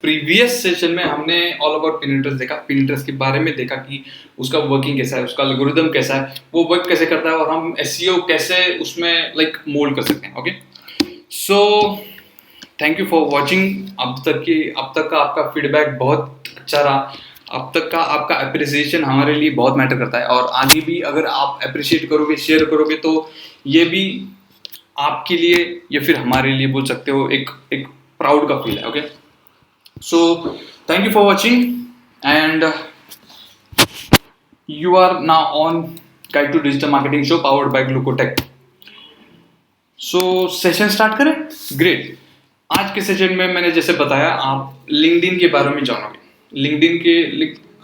Previous session में हमने all about पिनिट्रेस्ट देखा, पिनिट्रेस्ट के बारे में देखा कि उसका वर्किंग कैसा है, उसका एल्गोरिदम कैसा है, वो वर्क कैसे करता है और हम एसईओ कैसे उसमें लाइक मोल्ड कर सकते हैं। Okay, so thank you for watching. अब तक का आपका फीडबैक बहुत अच्छा रहा। अब तक का आपका अप्रिसिएशन हमारे लिए बहुत मैटर करता है और आगे भी अगर आप अप्रिशिएट करोगे, शेयर करोगे तो ये भी आपके लिए या फिर हमारे लिए बोल सकते हो एक प्राउड का फील है। Okay, so thank you for watching and you are now on Guide to Digital Marketing Show powered by Glucotech. So session start करें। ग्रेट। आज के सेशन में मैंने जैसे बताया आप लिंक्डइन के बारे में जानोगे। लिंक्डइन के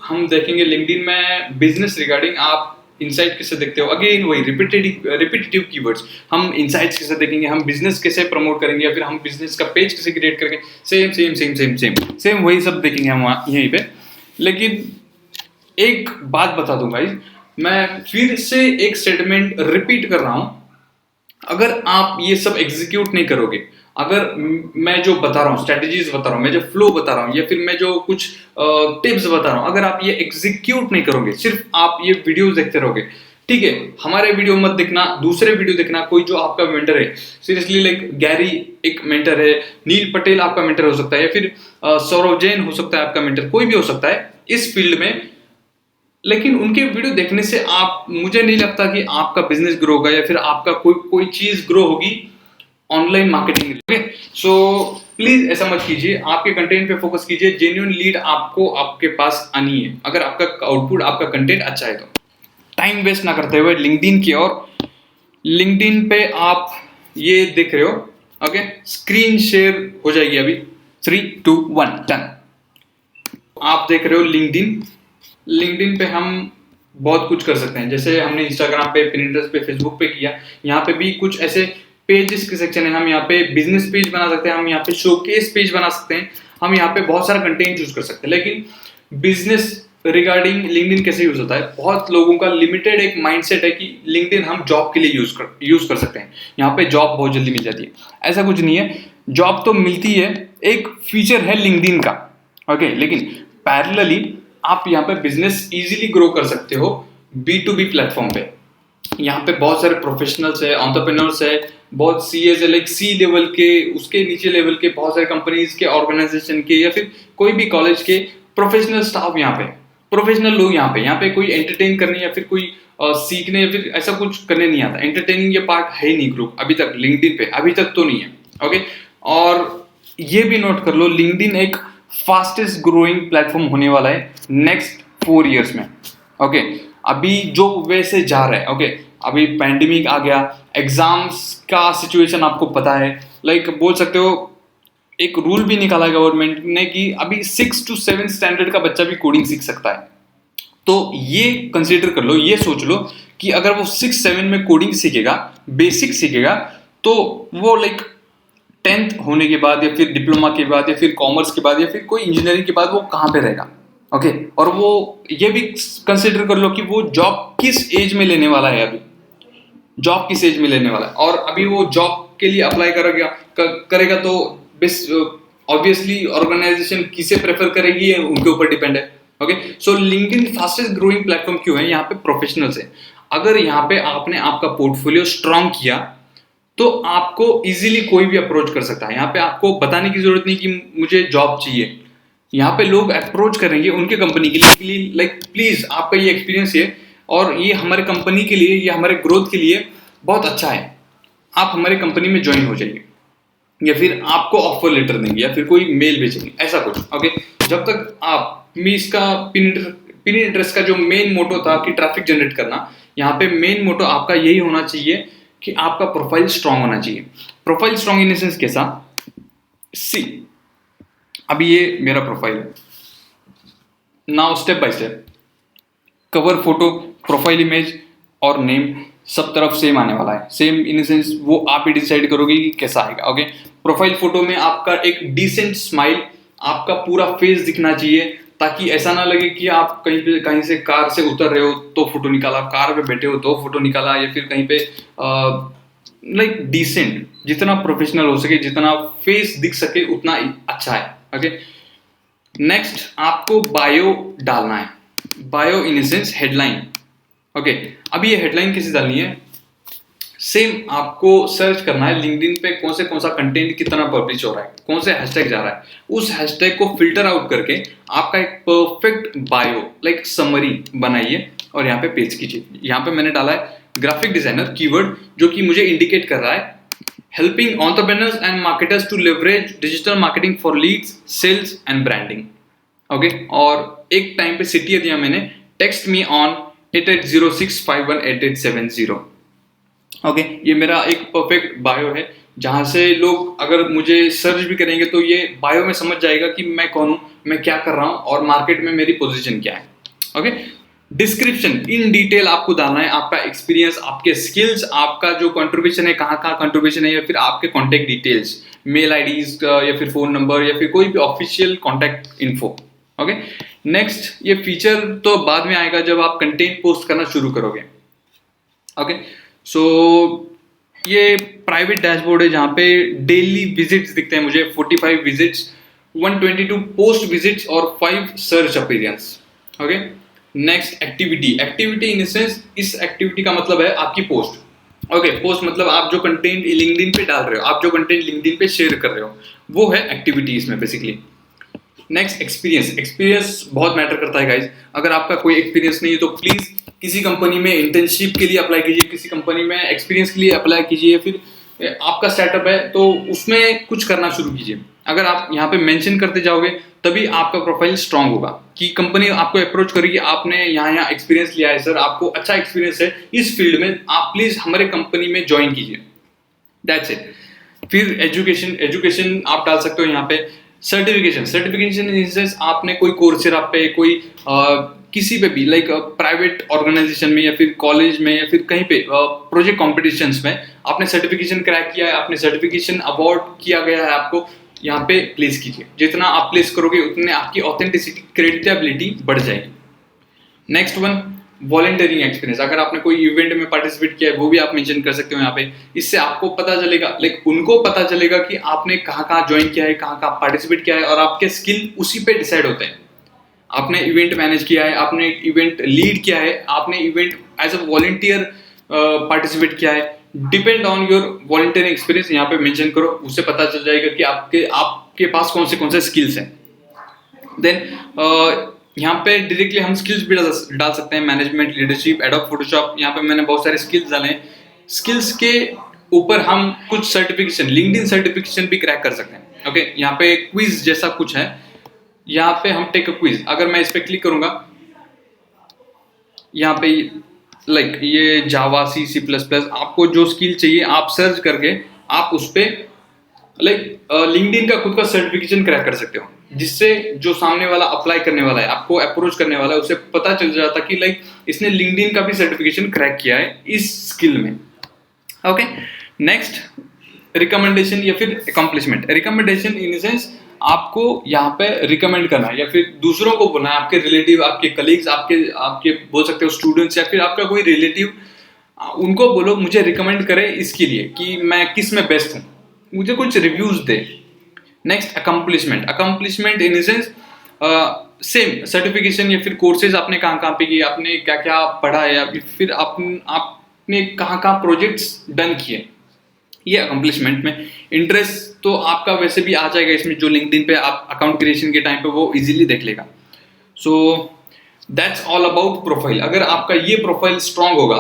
हम देखेंगे लिंक्डइन में बिजनेस रिगार्डिंग आप इनसाइट कैसे देखते हो। अगेन वही रिपीटेटिव कीवर्ड्स, हम इनसाइट्स कैसे देखेंगे, हम बिजनेस कैसे प्रमोट करेंगे या फिर हम बिजनेस का पेज कैसे क्रिएट करेंगे। Same same same same same same वही सब देखेंगे हम यहीं पे। लेकिन एक बात बता दूं गाइस, मैं फिर से एक स्टेटमेंट रिपीट कर रहा हूं, अगर आप ये सब एग्जीक्यूट नहीं करोगे, अगर मैं जो बता रहा हूँ, स्ट्रेटेजीज बता रहा हूँ, मैं जो फ्लो बता रहा हूँ या फिर मैं जो कुछ टिप्स बता रहा हूँ, अगर आप ये एग्जीक्यूट नहीं करोगे, सिर्फ आप ये वीडियोस देखते रहोगे, ठीक है, हमारे वीडियो मत देखना, दूसरे वीडियो देखना, कोई जो आपका मेंटर है, सीरियसली लाइक गैरी एक मेंटर है, नील पटेल आपका मेंटर हो सकता है या फिर सौरव जैन हो सकता है आपका मेंटर, कोई भी हो सकता है इस फील्ड में। लेकिन उनके वीडियो देखने से आप, मुझे नहीं लगता कि आपका बिजनेस ग्रो होगा या फिर आपका कोई चीज ग्रो होगी online marketing. Okay, so please ऐसा मत कीजिए, आपके कंटेंट पे फोकस कीजिए। जेन्युइन लीड आपको आपके पास आनी है अगर आपका आउटपुट, आपका कंटेंट अच्छा है तो। टाइम वेस्ट ना करते हुए लिंक्डइन की ओर, लिंक्डइन पे आप ये देख रहे हो। ओके, स्क्रीन शेयर हो जाएगी अभी। 3, 2, 1 डन। आप देख रहे हो लिंक्डइन। लिंक्डइन पे हम बहुत कुछ कर सकते हैं, जैसे हमने इंस्टाग्राम पे, पिनिट्रेस्ट पे, फेसबुक पे किया। यहाँ पे भी कुछ ऐसे पेजेस के सेक्शन है। हम यहाँ पे बिजनेस पेज बना सकते हैं, हम यहाँ पे शोकेस पेज बना सकते हैं, हम यहाँ पे बहुत सारा कंटेंट यूज कर सकते हैं। लेकिन बिजनेस रिगार्डिंग लिंक्डइन कैसे यूज होता है, बहुत लोगों का लिमिटेड एक माइंडसेट है कि लिंक्डइन हम जॉब के लिए यूज कर सकते हैं, यहाँ पे जॉब बहुत जल्दी मिल जाती है। ऐसा कुछ नहीं है, जॉब तो मिलती है, एक फीचर है लिंक्डइन का। ओके, लेकिन पैरेलली आप यहाँ पे बिजनेस इजीली ग्रो कर सकते हो B2B प्लेटफॉर्म पे। यहाँ पे बहुत सारे प्रोफेशनल्स है, एंटरप्रेन्योर्स है, बहुत सीएस है, लाइक सी लेवल के, उसके नीचे लेवल के बहुत सारे कंपनीज के, ऑर्गेनाइजेशन के या फिर कोई भी कॉलेज के प्रोफेशनल स्टाफ यहाँ पे, प्रोफेशनल लोग यहाँ पे कोई एंटरटेन करने या फिर कोई सीखने या फिर ऐसा कुछ करने नहीं आता। एंटरटेनिंग ये पार्ट है ही नहीं ग्रुप अभी तक लिंक्डइन पे, अभी तक तो नहीं है। ओके, और ये भी नोट कर लो, लिंक्डइन एक फास्टेस्ट ग्रोइंग प्लेटफॉर्म होने वाला है नेक्स्ट 4 इयर्स में। ओके, अभी जो वैसे जा रहा है, ओके, अभी पैंडेमिक आ गया, एग्जाम्स का सिचुएशन आपको पता है, लाइक बोल सकते हो एक रूल भी निकाला गवर्नमेंट ने कि अभी 6 to 7 स्टैंडर्ड का बच्चा भी कोडिंग सीख सकता है। तो ये कंसीडर कर लो, ये सोच लो कि अगर वो 6-7 में कोडिंग सीखेगा, बेसिक सीखेगा, तो वो लाइक 10th होने के बाद या फिर डिप्लोमा के बाद या फिर कॉमर्स के बाद या फिर कोई इंजीनियरिंग के बाद वो कहाँ पे रहेगा। ओके, और वो ये भी कंसिडर कर लो कि वो जॉब किस एज में लेने वाला है, अभी जॉब किस एज में लेने वाला है, और अभी वो जॉब के लिए अप्लाई करेगा तो ऑब्वियसली ऑर्गेनाइजेशन किसे प्रेफर करेगी उनके ऊपर डिपेंड है। ओके, सो लिंक्डइन फास्टेस्ट ग्रोइंग प्लेटफॉर्म क्यों है, यहाँ पे प्रोफेशनल्स है। अगर यहाँ पे आपने आपका पोर्टफोलियो स्ट्रांग किया तो आपको इजीली कोई भी अप्रोच कर सकता है। यहाँ पे आपको बताने की जरूरत नहीं कि मुझे जॉब चाहिए, यहाँ पे लोग अप्रोच करेंगे उनके कंपनी के लिए, लाइक प्लीज आपका ये एक्सपीरियंस है और ये हमारे कंपनी के लिए, ये हमारे ग्रोथ के लिए बहुत अच्छा है, आप हमारे कंपनी में ज्वाइन हो जाइए, या फिर आपको ऑफर लेटर देंगे या फिर कोई मेल भेजेंगे, ऐसा कुछ। ओके, जब तक आप इसका पिनिट्रेस्ट का जो मेन मोटो था कि ट्रैफिक जनरेट करना, यहाँ पे मेन मोटो आपका यही होना चाहिए कि आपका प्रोफाइल स्ट्रांग होना चाहिए। प्रोफाइल स्ट्रांग इन सेंस कैसा, सी अभी ये मेरा प्रोफाइल है, now step by step cover photo, profile image और नेम सब तरफ सेम आने वाला है। सेम इन सेंस वो आप ही डिसाइड करोगे कि कैसा आएगा। ओके, प्रोफाइल फोटो में आपका एक डिसेंट स्माइल, आपका पूरा फेस दिखना चाहिए, ताकि ऐसा ना लगे कि आप कहीं से कार से उतर रहे हो तो फोटो निकाला, कार पे बैठे हो तो फोटो निकाला, या फिर कहीं पे लाइक डिसेंट, जितना प्रोफेशनल हो सके, जितना फेस दिख सके उतना अच्छा है। ओके, नेक्स्ट आपको बायो डालना है, bio in sense headline. Okay, अब ये हेडलाइन कैसे डालनी है, सेम आपको सर्च करना है लिंक्डइन पे कौन सा कंटेंट कितना पब्लिश हो रहा है, कौन से हैशटैग जा रहा है, उस हैशटैग को फिल्टर आउट करके आपका एक परफेक्ट बायो लाइक समरी बनाइए और यहाँ पे पेस्ट कीजिए। यहाँ पे मैंने डाला है ग्राफिक डिजाइनर कीवर्ड, जो कि मुझे इंडिकेट कर रहा है helping entrepreneurs and marketers to leverage digital marketing for leads, sales and branding. Okay, और एक टाइम पे सिटी दिया मैंने, टेक्स्ट मी ऑन 8806518870। ओके, ये मेरा एक परफेक्ट बायो है, जहां से लोग अगर मुझे सर्च भी करेंगे तो ये बायो में समझ जाएगा कि मैं कौन हूं, मैं क्या कर रहा हूं और मार्केट में मेरी पोजीशन क्या है। ओके, डिस्क्रिप्शन इन डिटेल आपको डालना है, आपका एक्सपीरियंस, आपके स्किल्स, आपका जो कंट्रीब्यूशन है, कहाँ कहाँ कंट्रीब्यूशन है, या फिर आपके कॉन्टैक्ट डिटेल्स, मेल आईडीज या फिर फोन नंबर या फिर कोई भी official contact info. Okay, next ये फीचर तो बाद में आएगा जब आप कंटेंट पोस्ट करना शुरू करोगे। ओके, सो ये प्राइवेट डैशबोर्ड है जहाँ पे डेली विजिट्स दिखते हैं मुझे, 45 विजिट्स, 122 पोस्ट विजिट्स और 5 search appearance. Okay, next activity, activity in sense इस एक्टिविटी का मतलब है आपकी पोस्ट। ओके, पोस्ट मतलब आप जो कंटेंट लिंक्डइन पे डाल रहे हो, आप जो कंटेंट लिंक्डइन पे शेयर कर रहे हो, वो है एक्टिविटी इसमें बेसिकली। नेक्स्ट एक्सपीरियंस, एक्सपीरियंस बहुत मैटर करता है गाइज। अगर आपका कोई एक्सपीरियंस नहीं है तो प्लीज किसी कंपनी में इंटर्नशिप के लिए अप्लाई कीजिए, किसी कंपनी में एक्सपीरियंस के लिए अप्लाई कीजिए, फिर आपका सेटअप है तो उसमें कुछ करना शुरू कीजिए। अगर आप यहाँ पे मेंशन करते जाओगे तभी आपका प्रोफाइल स्ट्रांग होगा कि कंपनी आपको अप्रोच करेगी, आपने यहाँ एक्सपीरियंस लिया है सर, आपको अच्छा एक्सपीरियंस है इस फील्ड में, आप प्लीज हमारे कंपनी में ज्वाइन कीजिए। That's it. फिर एजुकेशन, एजुकेशन आप डाल सकते हो यहाँ पे। सर्टिफिकेशन, सर्टिफिकेशन इन सेंस आपने कोई कोर्सेरा पे, कोई किसी पे भी लाइक प्राइवेट ऑर्गेनाइजेशन में या फिर कॉलेज में या फिर कहीं पे प्रोजेक्ट कॉम्पिटिशन्स में आपने सर्टिफिकेशन क्रैक किया है, आपने सर्टिफिकेशन अवार्ड किया गया है, आपको यहाँ पे प्लेस कीजिए। जितना आप प्लेस करोगे उतने आपकी ऑथेंटिसिटी, क्रेडिटेबिलिटी बढ़ जाएगी। नेक्स्ट वन, वॉलंटियरिंग एक्सपीरियंस, अगर आपने कोई इवेंट में पार्टिसिपेट किया है वो भी आप मेंशन कर सकते हो यहाँ पे। इससे आपको पता चलेगा, लाइक उनको पता चलेगा कि आपने कहाँ कहाँ ज्वाइन किया है, कहाँ कहाँ पार्टिसिपेट किया है, और आपके स्किल उसी पे डिसाइड होते हैं। आपने इवेंट मैनेज किया है, आपने इवेंट लीड किया है, आपने event as a volunteer participate किया है, depend on your volunteering experience यहाँ पे मेंशन करो, उससे पता चल जाएगा कि आपके पास कौन से स्किल्स हैं। देन यहाँ पे डायरेक्टली हम स्किल्स भी डाल सकते हैं, मैनेजमेंट, लीडरशिप, एडोब फोटोशॉप। यहाँ पे मैंने बहुत सारे स्किल्स डाले हैं। स्किल्स के ऊपर हम कुछ सर्टिफिकेशन, लिंक्डइन सर्टिफिकेशन भी क्रैक कर सकते हैं। ओके, यहाँ पे क्विज जैसा कुछ है, यहाँ पे हम टेक अ क्विज, अगर मैं इस पे क्लिक करूंगा, यहाँ पे लाइक ये जावा, सी प्लस प्लस, आपको जो स्किल चाहिए आप सर्च करके आप उस पे लाइक लिंक्डइन का खुद का सर्टिफिकेशन क्रैक कर सकते हो, जिससे जो सामने वाला अप्लाई करने वाला है, आपको अप्रोच करने वाला है, उसे पता चल जाता कि लाइक इसने लिंक्डइन का भी सर्टिफिकेशन क्रैक किया है इस स्किल में। ओके, नेक्स्ट रिकमेंडेशन या फिर अकम्प्लिशमेंट। रिकमेंडेशन इन सेंस आपको यहाँ पे रिकमेंड करना है या फिर दूसरों को बोलना है, आपके रिलेटिव, आपके कलीग्स, आपके बोल सकते हो स्टूडेंट्स या फिर आपका कोई रिलेटिव, उनको बोलो मुझे रिकमेंड करे इसके लिए कि मैं किस में बेस्ट हूँ, मुझे कुछ reviews they. Next accomplishment, accomplishment in sense same certification या फिर कोर्सेज आपने कहाँ कहाँ पे किए, आपने क्या क्या पढ़ा है, या फिर आपने कहाँ कहाँ प्रोजेक्ट्स डन किए, ये अकम्प्लिशमेंट में। इंटरेस्ट तो आपका वैसे भी आ जाएगा इसमें, जो लिंक्डइन पे आप अकाउंट क्रिएशन के टाइम पे वो इजीली देख लेगा। So that's all about profile. अगर आपका ये प्रोफाइल स्ट्रांग होगा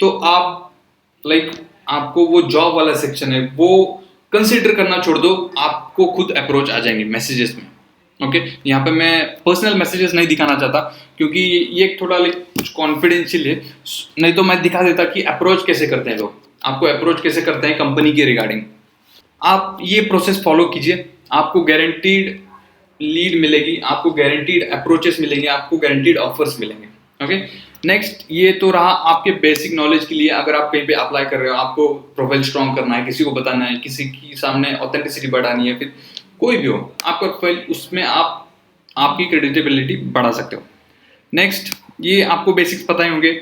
तो आप लाइक आपको वो जॉब वाला सेक्शन है वो कंसिडर करना छोड़ दो, आपको खुद अप्रोच आ जाएंगे मैसेजेस में। ओके, यहाँ पे मैं पर्सनल मैसेजेस नहीं दिखाना चाहता क्योंकि ये थोड़ा लाइक कुछ कॉन्फिडेंशियल है, नहीं तो मैं दिखा देता कि अप्रोच कैसे करते हैं लोग, आपको अप्रोच कैसे करते हैं कंपनी के रिगार्डिंग। आप ये प्रोसेस फॉलो कीजिए, आपको गारंटीड लीड मिलेगी, आपको गारंटीड अप्रोचेस मिलेंगे, आपको गारंटीड ऑफर्स मिलेंगे। ओके, नेक्स्ट ये तो रहा आपके बेसिक नॉलेज के लिए। अगर आप कहीं पे अप्लाई कर रहे हो, आपको प्रोफाइल स्ट्रॉन्ग करना है, किसी को बताना है, किसी की सामने ऑथेंटिसिटी बढ़ानी है, फिर कोई भी हो आपका प्रोफाइल, उसमें आप आपकी क्रेडिटेबिलिटी बढ़ा सकते हो। नेक्स्ट ये आपको बेसिक्स पता ही होंगे।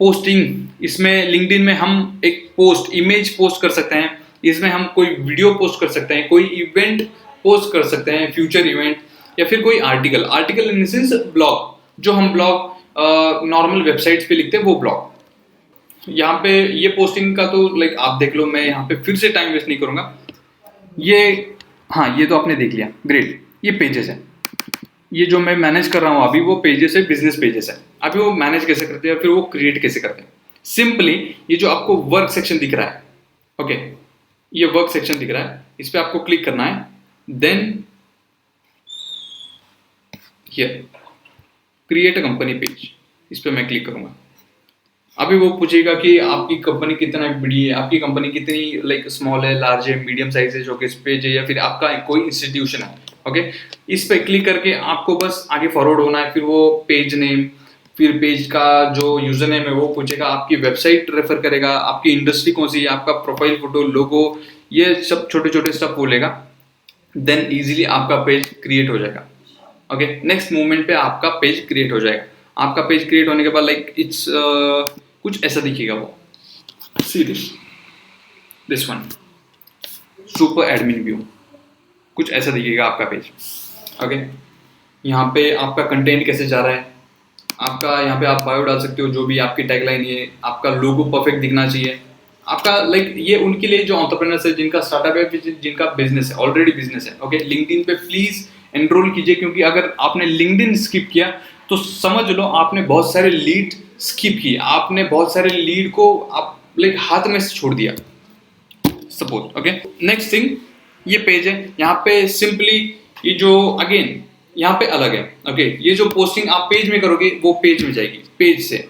पोस्टिंग, इसमें लिंक्डइन में हम एक पोस्ट, इमेज पोस्ट कर सकते हैं, इसमें हम कोई वीडियो पोस्ट कर सकते हैं, कोई इवेंट पोस्ट कर सकते हैं, फ्यूचर इवेंट, या फिर कोई article, article in sense blog, जो हम ब्लॉग नॉर्मल वेबसाइट्स पे लिखते हैं वो ब्लॉग। यहाँ पे ये पोस्टिंग का तो लाइक आप देख लो, मैं यहाँ पे फिर से टाइम वेस्ट नहीं करूंगा। ये हाँ, ये तो आपने देख लिया, ग्रेट। ये पेजेस है, ये जो मैं मैनेज कर रहा हूँ अभी वो पेजेस है, बिजनेस पेजेस है। अभी वो मैनेज कैसे करते हैं, फिर वो क्रिएट कैसे करते हैं। सिंपली ये जो आपको वर्क सेक्शन दिख रहा है, ओके, ये वर्क सेक्शन दिख रहा है, इस पर आपको क्लिक करना है। देन ये क्रिएट अ कंपनी पेज, इस पर मैं क्लिक करूंगा। अभी वो पूछेगा कि आपकी कंपनी कितना बड़ी है, आपकी कंपनी कितनी लाइक स्मॉल है, लार्ज है, मीडियम साइज है, शोकेस पेज है, या फिर आपका कोई इंस्टीट्यूशन है। ओके, इस पे क्लिक करके आपको बस आगे फॉरवर्ड होना है। फिर वो पेज नेम, फिर पेज का जो यूजर नेम है वो पूछेगा, आपकी वेबसाइट रेफर करेगा, आपकी इंडस्ट्री कौन सी है, आपका प्रोफाइल फोटो, लोगो, ये सब छोटे छोटे स्टेप बोलेगा। देन इजीली आपका पेज क्रिएट हो जाएगा। ओके, नेक्स्ट मूवमेंट पे आपका पेज क्रिएट हो जाएगा। आपका पेज क्रिएट होने के बाद लाइक इट्स कुछ ऐसा दिखेगा वो, see this one, super admin view, कुछ ऐसा दिखेगा आपका पेज। ओके, यहाँ पे आपका कंटेंट कैसे जा रहा है, आपका यहाँ पे आप बायो डाल सकते हो, जो भी आपकी टैगलाइन है, आपका लोगो परफेक्ट दिखना चाहिए आपका। लाइक ये उनके लिए जो एंटरप्रेन्योर्स है, जिनका स्टार्टअप है, जिनका बिजनेस है, ऑलरेडी बिजनेस है। ओके, लिंक्डइन पे प्लीज एनरोल कीजिए, क्योंकि अगर आपने लिंक्डइन स्किप किया तो समझ लो आपने बहुत सारे लीड स्किप किए, आपने बहुत सारे लीड को आप लाइक हाथ में से छोड़ दिया सपोज। ओके, नेक्स्ट थिंग, ये पेज है, यहाँ पे सिंपली ये जो अगेन यहाँ पे अलग है। ओके, ये जो पोस्टिंग आप पेज में करोगे वो पेज में जाएगी, पेज से।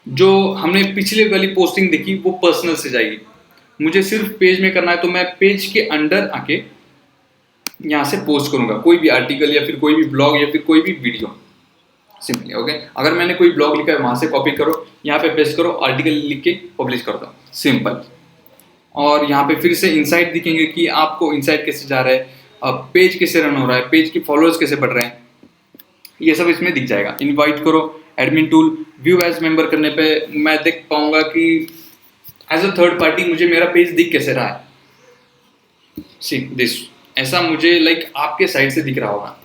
जो हमने पिछले वाली पोस्टिंग देखी वो पर्सनल से जाएगी। मुझे सिर्फ पेज में करना है, तो मैं पेज के अंडर आके यहाँ से पोस्ट करूंगा कोई भी आर्टिकल या फिर कोई भी ब्लॉग या फिर कोई भी वीडियो सिंपली। ओके, अगर मैंने कोई ब्लॉग लिखा है वहां से कॉपी करो, यहाँ पे पेस्ट करो, आर्टिकल लिख के पब्लिश कर दो, सिंपल। और यहाँ पे फिर से इनसाइट दिखेंगे कि आपको इनसाइट कैसे जा रहा है, पेज कैसे रन हो रहा है, पेज की फॉलोअर्स कैसे बढ़ रहे हैं, ये सब इसमें दिख जाएगा। इनवाइट करो, admin tool, view as member करने पे मैं देख पाऊंगा कि एज अ थर्ड पार्टी मुझे मेरा पेज दिख कैसे रहा है। सी दिस, ऐसा मुझे लाइक आपके साइड से दिख रहा होगा।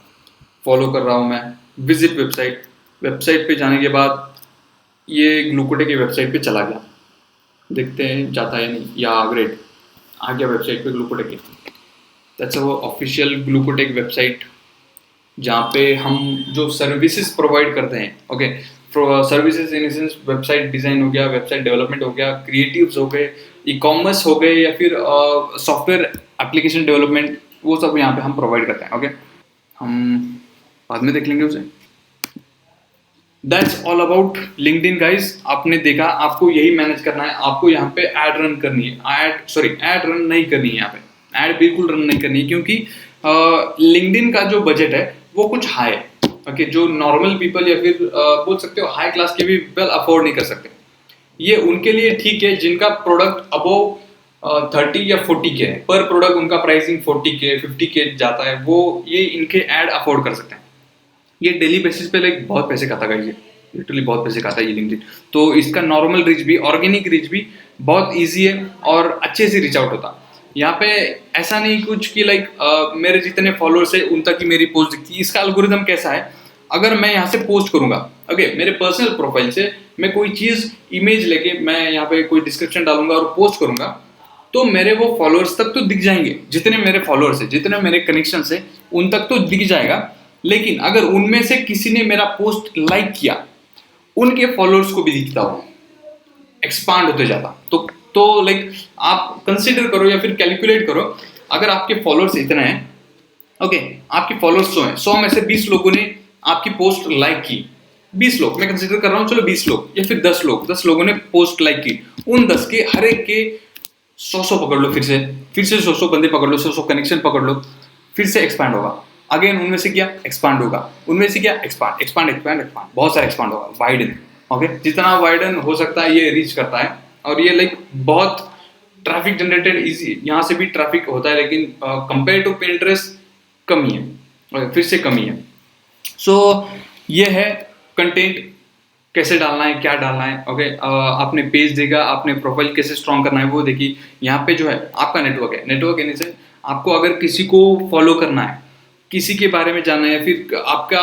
फॉलो कर रहा हूँ मैं, विजिट वेबसाइट, वेबसाइट पे जाने के बाद ये ग्लूकोटेक की वेबसाइट पे चला गया, देखते हैं जाता है नहीं, या ग्रेट आ गया वेबसाइट पे ग्लूकोटेक की। दैट्स अवर ऑफिशियल ग्लूकोटेक वेबसाइट, जहाँ पे हम जो सर्विसेज प्रोवाइड करते हैं। Okay, services in sense website design हो गया, वेबसाइट डेवलपमेंट हो गया, क्रिएटिव्स हो गए, ई कॉमर्स हो गए, या फिर सॉफ्टवेयर एप्लीकेशन डेवलपमेंट, वो सब यहाँ पे हम प्रोवाइड करते हैं। ओके, हम बाद में देख लेंगे उसे। That's all about LinkedIn guys. आपने देखा, आपको यही मैनेज करना है। आपको यहाँ पे ऐड रन करनी है, ऐड रन नहीं करनी है, यहाँ पे ऐड बिल्कुल रन नहीं करनी है, क्योंकि लिंक्डइन का जो बजट है वो कुछ हाई है। ओके, जो नॉर्मल पीपल या फिर बोल सकते हो हाई क्लास के भी पीपल अफोर्ड नहीं कर सकते। ये उनके लिए ठीक है जिनका प्रोडक्ट अबोव 30 या 40 के है, पर प्रोडक्ट उनका प्राइसिंग 40 के 50 के जाता है, वो ये इनके ऐड अफोर्ड कर सकते हैं। ये डेली बेसिस पे लाइक बहुत पैसे खाता है, ये लिटरली बहुत पैसे खाता है ये लिंक्डइन। तो इसका नॉर्मल रीच भी, ऑर्गेनिक रीच भी बहुत ईजी है और अच्छे से रीच आउट होता है। यहाँ पे ऐसा नहीं कुछ कि लाइक मेरे जितने फॉलोअर्स है उन तक ही मेरी पोस्ट दिखती है। इसका एल्गोरिथम कैसा है, अगर मैं यहाँ से पोस्ट करूंगा, ओके, मेरे पर्सनल प्रोफाइल से मैं कोई चीज इमेज लेके मैं यहाँ पे कोई डिस्क्रिप्शन डालूंगा और पोस्ट करूंगा, तो मेरे वो फॉलोअर्स तक तो दिख जाएंगे, जितने मेरे फॉलोअर्स है, जितने मेरे कनेक्शन है उन तक तो दिख जाएगा। लेकिन अगर उनमें से किसी ने मेरा पोस्ट लाइक किया, उनके फॉलोअर्स को भी दिखता हो, एक्सपांड होते जाता। तो लाइक आप कंसिडर करो या फिर कैलकुलेट करो, अगर आपके फॉलोअर्स इतने हैं, ओके, आपके फॉलोअर्स 100 हैं, 100 में से 20 लोगों ने आपकी पोस्ट लाइक की, 20 लोग मैं कंसिडर कर रहा हूँ, चलो 20 लोग या फिर 10 लोग, 10 लोगों ने पोस्ट लाइक की, उन 10 के हर एक के 100 पकड़ लो, फिर से 100 बंदे पकड़ लो, 100 कनेक्शन पकड़ लो, फिर से एक्सपांड होगा। अगेन उनमें से क्या एक्सपांड होगा, उनमें से क्या एक्सपांड, बहुत सारा एक्सपांड होगा, वाइडन। ओके, जितना वाइडन हो सकता है ये रीच करता है, और ये लाइक बहुत ट्रैफिक जनरेटेड इजी, यहाँ से भी ट्रैफिक होता है, लेकिन कंपेयर टू पिंटरेस्ट कमी है, फिर से कमी है। सो ये है कंटेंट कैसे डालना है, क्या डालना है। ओके, आपने पेज देखा, आपने प्रोफाइल कैसे स्ट्रॉन्ग करना है वो देखी। यहाँ पे जो है आपका नेटवर्क है, नेटवर्क यानी से आपको अगर किसी को फॉलो करना है किसी के बारे में जानना है या फिर आपका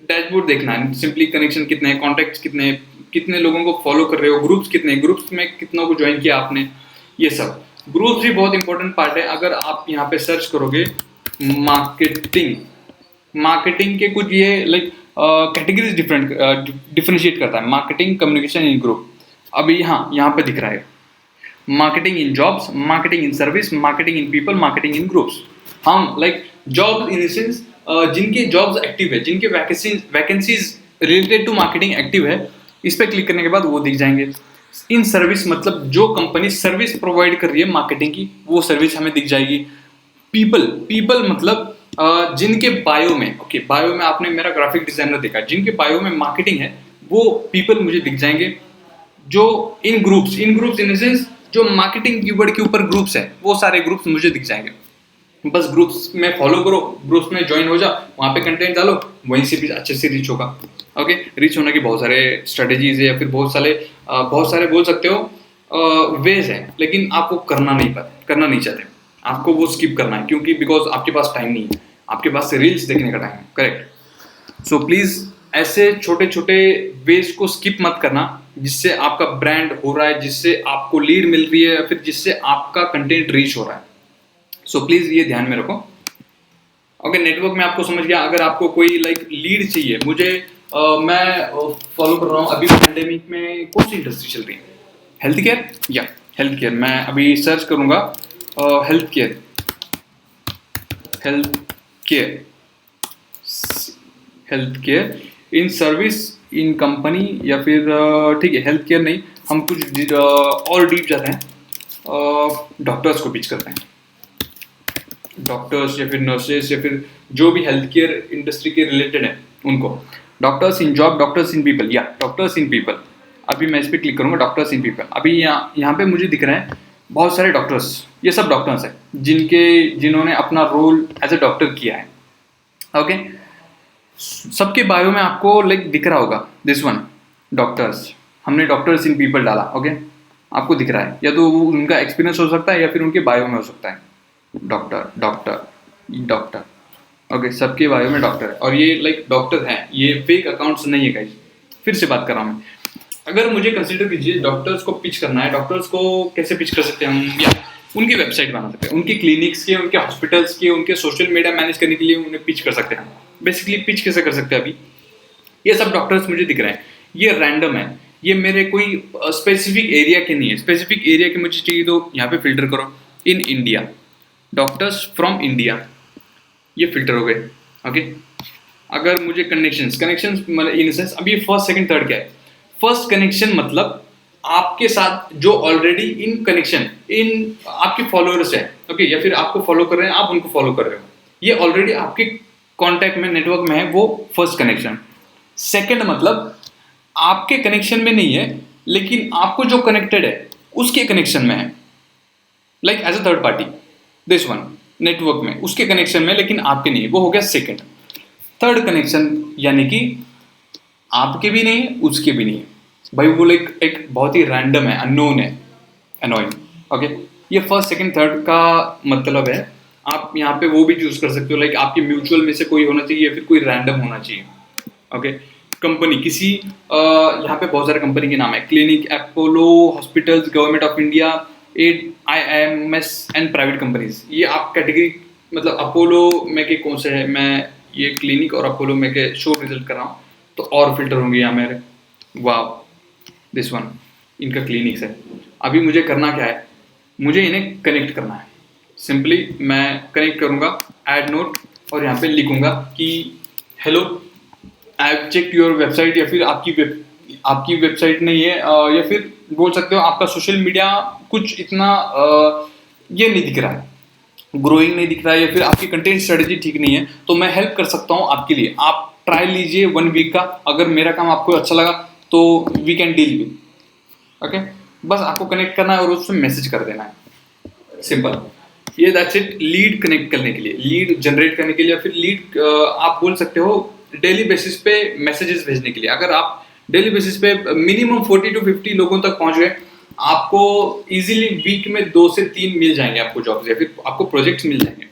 डैशबोर्ड देखना है, सिंपली कनेक्शन कितने हैं, कॉन्टैक्ट्स कितने हैं, कितने लोगों को फॉलो कर रहे हो, ग्रुप्स कितने, ग्रुप्स में कितनों को ज्वाइन किया आपने, ये सब। ग्रुप्स भी बहुत इंपॉर्टेंट पार्ट है। अगर आप यहाँ पे सर्च करोगे मार्केटिंग, मार्केटिंग के कुछ ये लाइक कैटेगरीज डिफरेंशिएट करता है, मार्केटिंग कम्युनिकेशन इन ग्रुप। अभी यहाँ पे दिख रहा है marketing in jobs, marketing in service, marketing in people, marketing in groups. हम लाइक जॉब इन सेंस जिनके जॉब्स एक्टिव है, जिनके vacancies related to marketing active है, इस पर क्लिक करने के बाद वो दिख जाएंगे। इन सर्विस मतलब जो कंपनी सर्विस प्रोवाइड कर रही है मार्केटिंग की, वो सर्विस हमें दिख जाएगी। पीपल मतलब जिनके बायो में, ओके बायो में आपने मेरा ग्राफिक डिजाइनर देखा, जिनके बायो में मार्केटिंग है वो पीपल मुझे दिख जाएंगे। जो इन ग्रुप्स इन सेंस जो मार्केटिंग कीवर्ड के ऊपर ग्रुप्स है, वो सारे ग्रुप्स मुझे दिख जाएंगे। बस ग्रुप्स में फॉलो करो, ग्रुप्स में ज्वाइन हो जा, वहाँ पे कंटेंट डालो, वहीं से भी अच्छे से रीच होगा। ओके, रीच होने की बहुत सारे स्ट्रेटेजीज है या फिर बहुत सारे बोल सकते हो वेज है, लेकिन आपको करना नहीं चाहते, आपको वो स्किप करना है क्योंकि बिकॉज आपके पास टाइम नहीं है, आपके पास रील्स देखने का टाइम है, करेक्ट। सो प्लीज ऐसे छोटे छोटे वेज को स्किप मत करना जिससे आपका ब्रांड हो रहा है, जिससे आपको लीड मिल रही है या फिर जिससे आपका कंटेंट रीच हो रहा है। सो प्लीज ये ध्यान में रखो। ओके, नेटवर्क में आपको समझ गया। अगर आपको कोई लाइक लीड चाहिए, मुझे मैं फॉलो कर रहा हूँ अभी पैंडेमिक में कौन सी इंडस्ट्री चल रही है, हेल्थ केयर या हेल्थ केयर। मैं अभी सर्च करूंगा health care in service in company, या फिर ठीक है हेल्थ केयर नहीं, हम कुछ और डीप जाते हैं, डॉक्टर्स को पिच करते हैं, डॉक्टर्स या फिर नर्सेस या फिर जो भी हेल्थ केयर इंडस्ट्री के रिलेटेड है उनको। Doctors in job, doctors in people या डॉक्टर्स इन पीपल। अभी मैं इस पर क्लिक करूंगा, डॉक्टर्स इन पीपल। अभी यहाँ पे मुझे दिख रहे हैं बहुत सारे डॉक्टर्स, ये सब डॉक्टर्स हैं जिन्होंने अपना रोल एज ए डॉक्टर किया है। ओके, सबके बायो में आपको लाइक दिख रहा होगा दिस वन डॉक्टर्स, हमने डॉक्टर्स इन पीपल डाला। ओके, आपको दिख रहा है, या तो उनका एक्सपीरियंस हो सकता है या फिर उनके बायो में हो सकता है डॉक्टर। ओके, सबके बायो में डॉक्टर है और ये लाइक डॉक्टर हैं, ये फेक अकाउंट्स नहीं है गाइस। फिर से बात कर रहा हूँ मैं, अगर मुझे कंसीडर कीजिए डॉक्टर्स को पिच करना है, डॉक्टर्स को कैसे पिच कर सकते हैं हम, या उनकी वेबसाइट बना सकते हैं, उनके क्लिनिक्स के, उनके हॉस्पिटल्स के, उनके सोशल मीडिया मैनेज करने के लिए उन्हें पिच कर सकते हैं। बेसिकली पिच कैसे कर सकते हैं, अभी ये सब डॉक्टर्स मुझे दिख रहे हैं, ये रैंडम है, ये मेरे कोई स्पेसिफिक एरिया के नहीं है। स्पेसिफिक एरिया के मुझे चाहिए तो यहाँ पे फिल्टर करो, in India, doctors from India, ये फिल्टर हो गए। ओके, अगर मुझे कनेक्शंस मतलब इन सेंस अभी फर्स्ट सेकंड थर्ड क्या है, फर्स्ट कनेक्शन मतलब आपके साथ जो ऑलरेडी इन कनेक्शन इन आपके फॉलोअर्स है, ओके, या फिर आपको फॉलो कर रहे हैं, आप उनको फॉलो कर रहे हो, ये ऑलरेडी आपके कॉन्टैक्ट में, नेटवर्क में है, वो फर्स्ट कनेक्शन। सेकंड मतलब आपके कनेक्शन में नहीं है लेकिन आपको जो कनेक्टेड है उसके कनेक्शन में है, like as a third party, this one network में उसके कनेक्शन में लेकिन आपके नहीं, वो हो गया सेकंड। थर्ड कनेक्शन यानी कि आपके भी नहीं उसके भी नहीं, भाई वो लाइक एक बहुत ही रैंडम है, अननोन है, अनोइंग। ओके, ये फर्स्ट सेकंड थर्ड का मतलब है। आप यहाँ पे वो भी चूज कर सकते हो, लाइक आपके म्यूचुअल में से कोई होना चाहिए या फिर कोई रैंडम होना चाहिए। ओके, कंपनी किसी यहाँ पे बहुत सारे कंपनी के नाम है, clinic, Apollo hospitals, government of India, IIMS and private companies. ये आप कैटेगरी मतलब अपोलो में के कौन से है, मैं ये क्लिनिक और अपोलो में के शो रिजल्ट कर रहा हूँ तो और फिल्टर होंगे यहाँ मेरे, वाह दिस वन, इनका क्लिनिक्स है। अभी मुझे करना क्या है, मुझे इन्हें कनेक्ट करना है। सिंपली मैं कनेक्ट करूँगा, ऐड नोट, और यहाँ पे लिखूँगा कि hello I have check your website, या फिर आपकी वेबसाइट नहीं है, या फिर बोल सकते हो आपका सोशल मीडिया कुछ इतना ये नहीं दिख रहा है, ग्रोइंग नहीं दिख रहा है, या फिर आपकी कंटेंट स्ट्रेटेजी ठीक नहीं है, तो मैं हेल्प कर सकता हूँ आपके लिए। आप ट्रायल लीजिए 1 वीक का, अगर मेरा काम आपको अच्छा लगा तो we can deal with. Okay, बस आपको कनेक्ट करना है और उसमें मैसेज कर देना है, सिंपल। ये दैट्स इट। लीड कनेक्ट करने के लिए, लीड जनरेट करने के लिए, या फिर लीड आप बोल सकते हो डेली बेसिस पे मैसेजेस भेजने के लिए। अगर आप डेली बेसिस पे मिनिमम 40 to 50 लोगों तक पहुंच गए, आपको इजीली वीक में 2 से 3 मिल जाएंगे आपको जॉब्स, या फिर आपको प्रोजेक्ट्स मिल जाएंगे।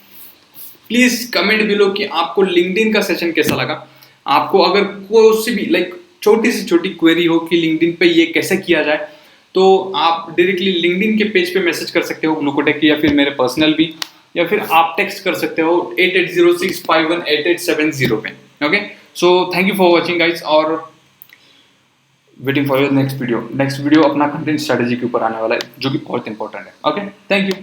प्लीज कमेंट बिलो कि आपको लिंक्डइन का सेशन कैसा लगा। आपको अगर कोई सी भी छोटी से छोटी क्वेरी हो कि लिंक्डइन पे ये कैसे किया जाए, तो आप डायरेक्टली लिंक्डइन के पेज पे मैसेज कर सकते हो ग्लूकोटेक की, या फिर मेरे पर्सनल भी, या फिर आप टेक्स्ट कर सकते हो 8806518870 पे। Okay, so thank you for watching guys, और waiting for your next video. Next video अपना कंटेंट स्ट्रेटेजी के ऊपर आने वाला है, जो कि बहुत इंपॉर्टेंट है। Okay, thank you.